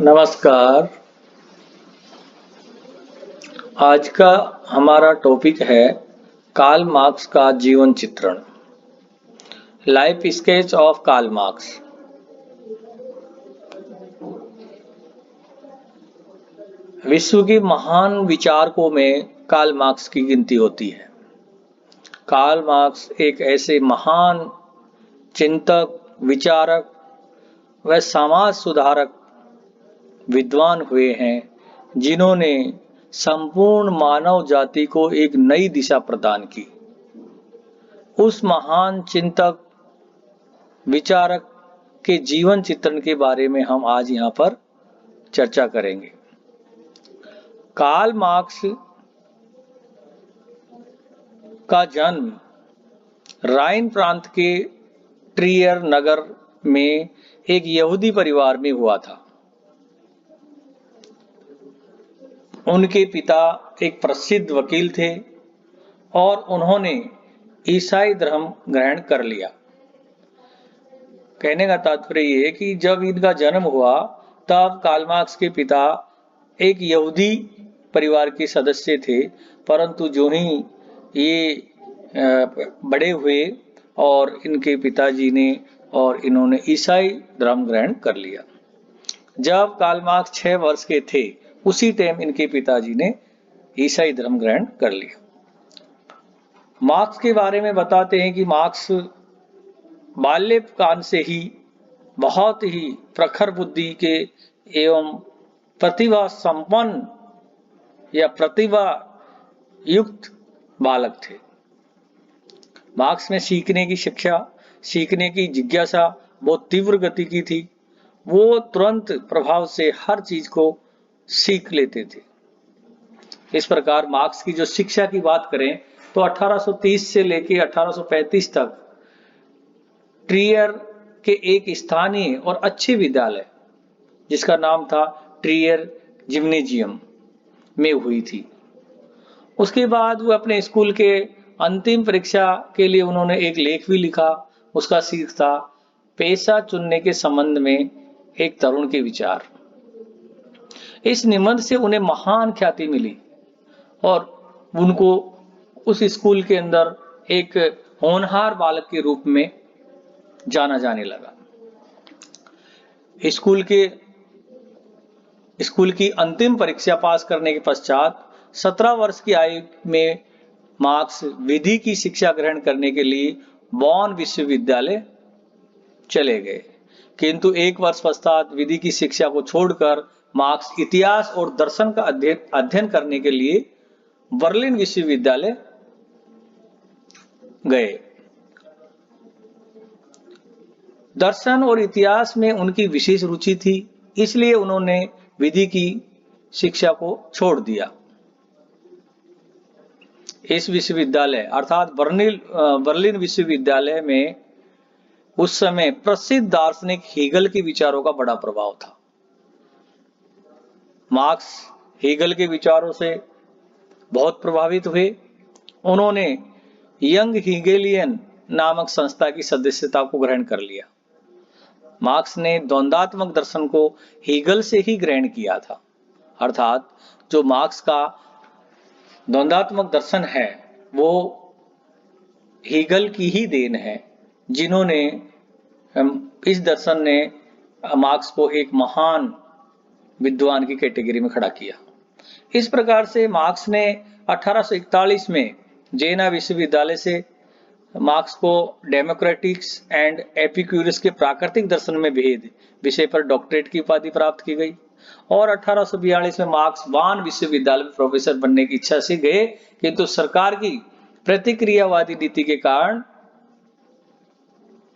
नमस्कार। आज का हमारा टॉपिक है कार्ल मार्क्स का जीवन चित्रण। Life sketch of Karl Marx. विश्व के महान विचारकों में कार्ल मार्क्स की गिनती होती है। कार्ल मार्क्स एक ऐसे महान चिंतक, विचारक व समाज सुधारक विद्वान हुए हैं जिन्होंने संपूर्ण मानव जाति को एक नई दिशा प्रदान की। उस महान चिंतक, विचारक के जीवन चित्रण के बारे में हम आज यहाँ पर चर्चा करेंगे। कार्ल मार्क्स का जन्म राइन प्रांत के ट्रियर नगर में एक यहूदी परिवार में हुआ था। उनके पिता एक प्रसिद्ध वकील थे और उन्होंने ईसाई धर्म ग्रहण कर लिया। कहने का तात्पर्य ये है कि जब इनका जन्म हुआ तब कार्ल मार्क्स के पिता एक यहूदी परिवार के सदस्य थे, परंतु जो ही ये बड़े हुए और इनके पिताजी ने और इन्होंने ईसाई धर्म ग्रहण कर लिया। जब कार्ल मार्क्स 6 वर्ष के थे उसी टाइम इनके पिताजी ने ईसाई धर्म ग्रहण कर लिया। मार्क्स के बारे में बताते हैं कि मार्क्स बाल्यकाल से ही बहुत ही प्रखर बुद्धि के एवं प्रतिभा संपन्न या प्रतिभा युक्त बालक थे। मार्क्स में सीखने की शिक्षा, सीखने की जिज्ञासा बहुत तीव्र गति की थी। वो तुरंत प्रभाव से हर चीज को सीख लेते थे। इस प्रकार मार्क्स की जो शिक्षा की बात करें तो 1830 से लेकर 1835 तक ट्रियर के एक स्थानीय और अच्छे विद्यालय जिसका नाम था ट्रियर जिम्नेजियम में हुई थी। उसके बाद वो अपने स्कूल के अंतिम परीक्षा के लिए उन्होंने एक लेख भी लिखा। उसका शीर्षक था पेशा चुनने के संबंध में एक तरुण के विचार। इस निबंध से उन्हें महान ख्याति मिली और उनको उस स्कूल के अंदर एक होनहार बालक के रूप में जाना जाने लगा। स्कूल की अंतिम परीक्षा पास करने के पश्चात 17 वर्ष की आयु में मार्क्स विधि की शिक्षा ग्रहण करने के लिए बॉन विश्वविद्यालय चले गए, किंतु 1 वर्ष पश्चात विधि की शिक्षा को छोड़कर मार्क्स इतिहास और दर्शन का अध्ययन करने के लिए बर्लिन विश्वविद्यालय गए। दर्शन और इतिहास में उनकी विशेष रुचि थी, इसलिए उन्होंने विधि की शिक्षा को छोड़ दिया। इस विश्वविद्यालय अर्थात बर्लिन विश्वविद्यालय में उस समय प्रसिद्ध दार्शनिक हेगल के विचारों का बड़ा प्रभाव था। मार्क्स हेगल के विचारों से बहुत प्रभावित हुए। उन्होंने यंग हेगेलियन नामक संस्था की सदस्यता को ग्रहण कर लिया। मार्क्स ने द्वंद्वात्मक दर्शन को हेगल से ही ग्रहण किया था, अर्थात जो मार्क्स का द्वंद्वात्मक दर्शन है वो हेगल की ही देन है, जिन्होंने इस दर्शन ने मार्क्स को एक महान विद्वान की कैटेगरी में खड़ा किया। इस प्रकार से मार्क्स ने 1841 में जेना विश्वविद्यालय से मार्क्स को डेमोक्रेटिक्स एंड एपिक्यूरस के प्राकृतिक दर्शन में भेद विषय पर डॉक्टरेट की उपाधि प्राप्त की गई और 1842 में मार्क्स वान विश्वविद्यालय में प्रोफेसर बनने की इच्छा से गए, किंतु सरकार की प्रतिक्रियावादी नीति के कारण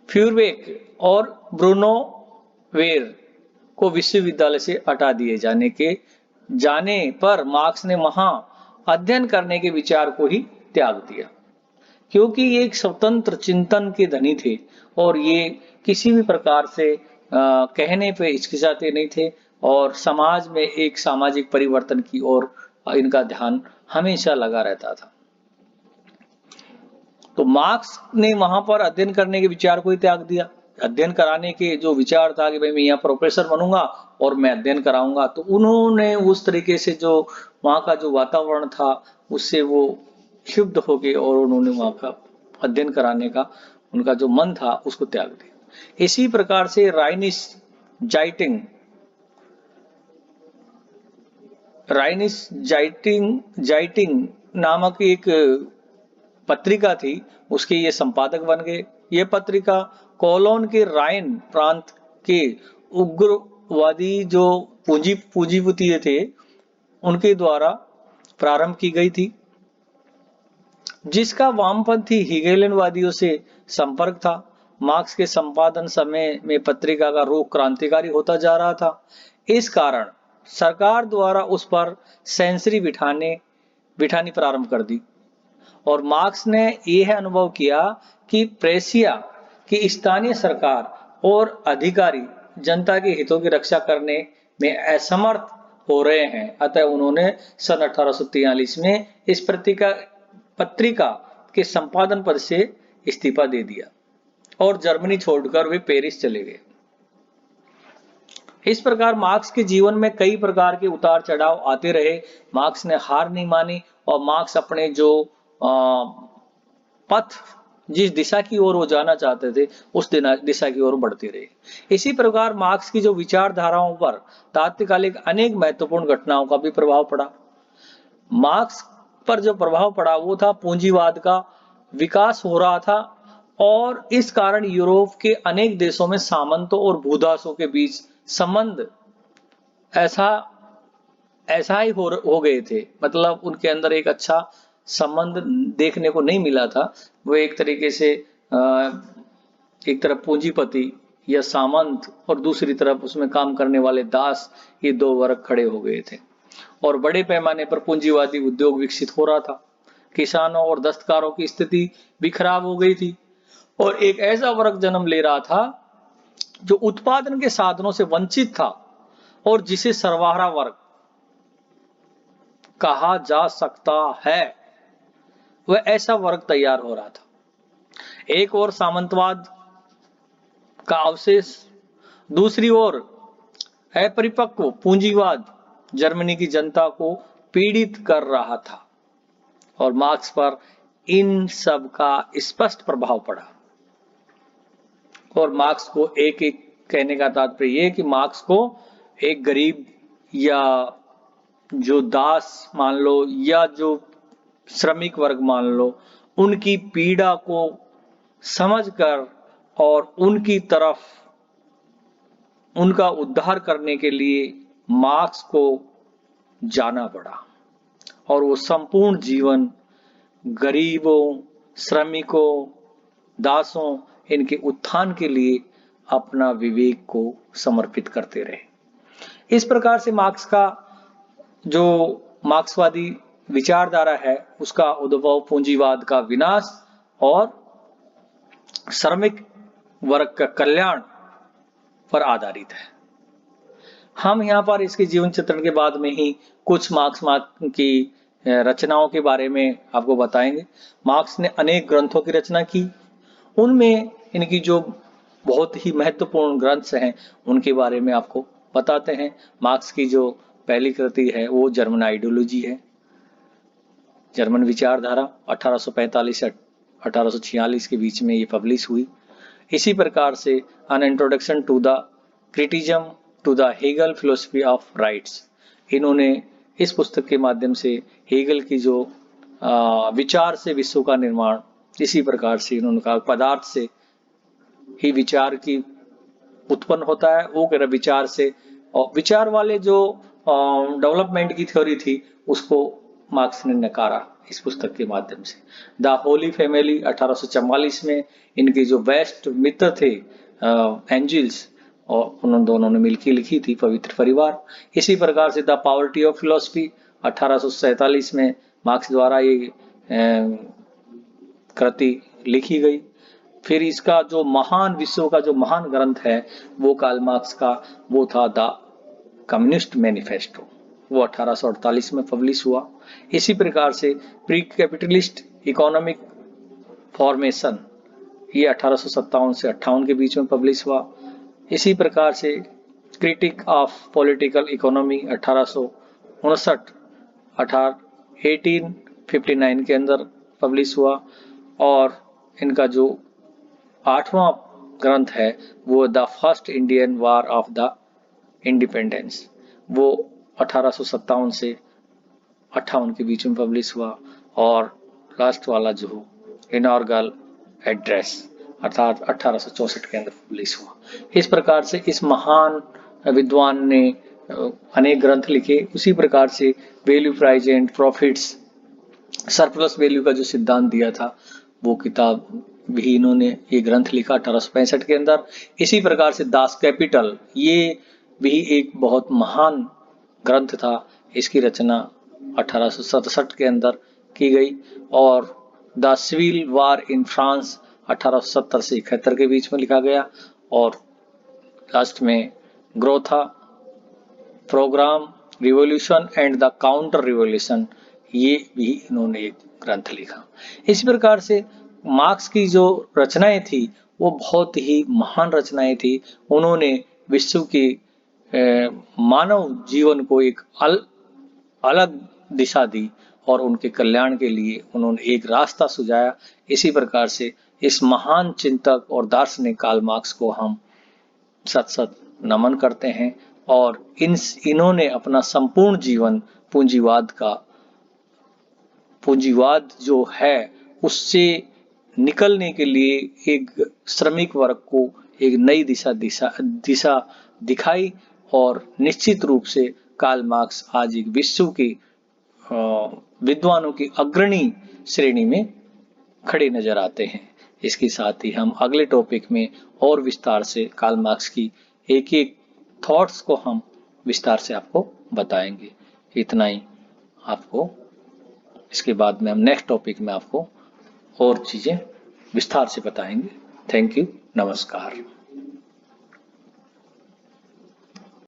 फ्यूरबेक और ब्रूनो वेर को विश्वविद्यालय से हटा दिए जाने पर मार्क्स ने वहां अध्ययन करने के विचार को ही त्याग दिया, क्योंकि ये एक स्वतंत्र चिंतन के धनी थे और ये किसी भी प्रकार से कहने पे हिचकिचाते नहीं थे और समाज में एक सामाजिक परिवर्तन की ओर इनका ध्यान हमेशा लगा रहता था। तो मार्क्स ने वहां पर अध्ययन करने के विचार को ही त्याग दिया। अध्ययन कराने के जो विचार था कि भाई मैं यहाँ प्रोफेसर बनूंगा और मैं अध्ययन कराऊंगा। तो उन्होंने उस तरीके से जो वहाँ का जो वातावरण था उससे वो क्षुब्ध हो गए और उन्होंने वहाँ का अध्ययन कराने का उनका जो मन था उसको त्याग दिया। इसी प्रकार से राइनिस जाइटिंग नामक एक पत्रिका थी, उसके ये संपादक बन गए। ये पत्रिका कोलोन के राइन प्रांत के उग्रवादी जो पूंजीपति थे उनके द्वारा प्रारंभ की गई थी, जिसका वामपंथी हेगेलियनवादियों से संपर्क था। मार्क्स के संपादन समय में पत्रिका का रुख क्रांतिकारी होता जा रहा था। इस कारण सरकार द्वारा उस पर सेंसरी बिठानी प्रारंभ कर दी और मार्क्स ने यह अनुभव किया कि प्रेसिया की स्थानीय सरकार और अधिकारी जनता के हितों की रक्षा करने में असमर्थ हो रहे हैं। अतः उन्होंने सन 1843 में इस पत्रिका के संपादन पद से इस्तीफा दे दिया और जर्मनी छोड़कर वे पेरिस चले गए। इस प्रकार मार्क्स के जीवन में कई प्रकार के उतार चढ़ाव आते रहे। मार्क्स ने हार नहीं मानी और मार्क्स अपने जो पथ जिस दिशा की ओर वो जाना चाहते थे उस दिशा की ओर बढ़ते रहे। इसी प्रकार मार्क्स की जो विचारधाराओं पर तात्कालिक अनेक महत्वपूर्ण घटनाओं का भी प्रभाव पड़ा। मार्क्स पर जो प्रभाव पड़ा वो था पूंजीवाद का विकास हो रहा था और इस कारण यूरोप के अनेक देशों में सामंतों और भूदासों के बीच संबंध ऐसा ही हो गए थे। मतलब उनके अंदर एक अच्छा संबंध देखने को नहीं मिला था। वो एक तरीके से एक तरफ पूंजीपति या सामंत और दूसरी तरफ उसमें काम करने वाले दास, ये दो वर्ग खड़े हो गए थे और बड़े पैमाने पर पूंजीवादी उद्योग विकसित हो रहा था। किसानों और दस्तकारों की स्थिति भी खराब हो गई थी और एक ऐसा वर्ग जन्म ले रहा था जो उत्पादन के साधनों से वंचित था और जिसे सर्वहारा वर्ग कहा जा सकता है। वह ऐसा वर्ग तैयार हो रहा था। एक और सामंतवाद का अवशेष, दूसरी ओर अपरिपक्व पूंजीवाद जर्मनी की जनता को पीड़ित कर रहा था और मार्क्स पर इन सब का स्पष्ट प्रभाव पड़ा। और मार्क्स को एक कहने का तात्पर्य यह कि मार्क्स को एक गरीब या जो दास मान लो या जो श्रमिक वर्ग मान लो, उनकी पीड़ा को समझकर और उनकी तरफ उनका उद्धार करने के लिए मार्क्स को जाना पड़ा और वो संपूर्ण जीवन गरीबों, श्रमिकों, दासों, इनके उत्थान के लिए अपना विवेक को समर्पित करते रहे। इस प्रकार से मार्क्स का जो मार्क्सवादी विचारधारा है उसका उद्भव पूंजीवाद का विनाश और श्रमिक वर्ग का कल्याण पर आधारित है। हम यहाँ पर इसके जीवन चित्रण के बाद में ही कुछ मार्क्स की रचनाओं के बारे में आपको बताएंगे। मार्क्स ने अनेक ग्रंथों की रचना की, उनमें इनकी जो बहुत ही महत्वपूर्ण ग्रंथ हैं उनके बारे में आपको बताते हैं। मार्क्स की जो पहली कृति है वो जर्मन आइडियोलॉजी है, जर्मन विचारधारा 1845 से 1846 के बीच में ये पब्लिश हुई। इसी प्रकार से an introduction to the criticism to the Hegel philosophy of rights, इन्होंने इस पुस्तक के माध्यम से हेगल की जो विचार से विश्व का निर्माण, इसी प्रकार से इन्होंने कहा पदार्थ से ही विचार की उत्पन्न होता है, वो कह विचार से, और विचार वाले जो डेवलपमेंट की थ्योरी थी उसको मार्क्स ने नकारा इस पुस्तक के माध्यम से। द होली फैमिली 1844 में इनके जो बेस्ट मित्र थे एंजिल्स, और उन्होंने दोनों ने मिलकर लिखी थी पवित्र परिवार। इसी प्रकार से द पॉवर्टी ऑफ फिलोसफी 1847 में मार्क्स द्वारा ये कृति लिखी गई। फिर इसका जो महान विश्व का जो महान ग्रंथ है वो कार्ल मार्क्स का वो था द कम्युनिस्ट मैनिफेस्टो, वो 1848 में पब्लिश हुआ। इसी प्रकार से प्री कैपिटलिस्ट इकोनॉमिक फॉर्मेशन, ये 1857 से 58 के बीच में पब्लिश हुआ। इसी प्रकार से क्रिटिक ऑफ पॉलिटिकल इकोनॉमी 1859 1859 के अंदर पब्लिश हुआ। और इनका जो 8वां ग्रंथ है वो the first Indian war of the independence, वो 1857 से 58 के बीच में पब्लिश हुआ। और लास्ट वाला जो इनॉर्गल एड्रेस अर्थात 1864 के अंदर पब्लिश हुआ। इस प्रकार से इस महान विद्वान ने अनेक ग्रंथ लिखे। उसी प्रकार से value price and profits, surplus value का जो सिद्धांत दिया था वो किताब भी इन्होंने ये ग्रंथ लिखा 1865 के अंदर। इसी प्रकार से दास कैपिटल, ये भी एक बहुत महान ग्रंथ था। इसकी रचना 1867 के अंदर की गई। और the civil war in France 1870 से 71 के बीच में लिखा गया। और लास्ट में ग्रोथा, programme, revolution and the counter revolution, ये भी इन्होंने एक ग्रंथ लिखा। इसी प्रकार से मार्क्स की जो रचनाएं थी वो बहुत ही महान रचनाएं थी। उन्होंने विश्व के मानव जीवन को एक अलग दिशा दी और उनके कल्याण के लिए उन्होंने एक रास्ता सुझाया। इसी प्रकार से इस महान चिंतक और दार्शनिक कार्ल मार्क्स को हम सत सत नमन करते हैं। और इन्होंने अपना संपूर्ण जीवन पूंजीवाद जो है उससे निकलने के लिए एक श्रमिक वर्ग को एक नई दिशा दिखाई। और निश्चित रूप से कार्ल मार्क्स आज एक विश्व के विद्वानों की अग्रणी श्रेणी में खड़े नजर आते हैं। इसके साथ ही हम अगले टॉपिक में और विस्तार से कार्ल मार्क्स की एक एक थॉट्स को हम विस्तार से आपको बताएंगे। इतना ही आपको, इसके बाद में हम नेक्स्ट टॉपिक में आपको और चीजें विस्तार से बताएंगे। थैंक यू, नमस्कार।